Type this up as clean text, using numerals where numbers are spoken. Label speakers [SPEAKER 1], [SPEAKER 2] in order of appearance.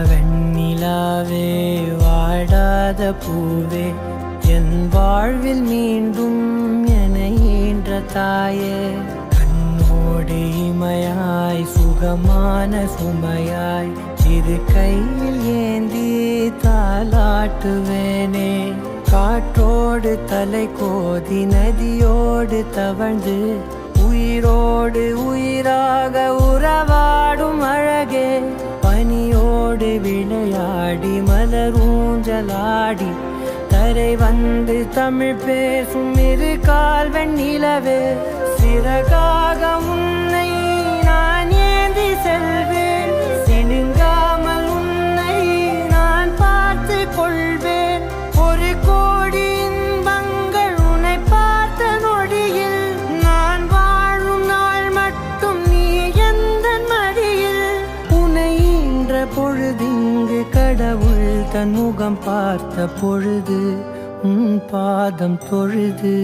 [SPEAKER 1] வெண்ணிலாவே வாடாத பூவே என் வாழ்வில் மீண்டும் என ஈன்ற தாயே கண்ணோடு இமையாய் சுகமான சுமையாய் இரு கையில் ஏந்தி தாலாட்டுவேனே காற்றோடு தலை கோதி நதியோடு தவழ்ந்து உயிரோடு உயிராக உறவாடும் அழகே பனியோடு விளையாடி மலரூஞ்சலாடி தரை வந்து தமிழ் பேசும் இரு கால் வெண்ணிலவே சிறகாக உன்னை நான் ஏந்தி செல்வேன் சினுங்காமல் உன்னை நான் பார்த்து கொள்வேன் ஒரு கோடி இன்பங்கள் உன்னை பார்த்த நொடியில் நான் வாழும் நாள் மட்டும் நீ எந்த மடியில் உன்னை ஈன்ற பொழுதிங்கு கடவுள் தன் முகம் பார்த்த பொழுது உன் பாதம் தொழுது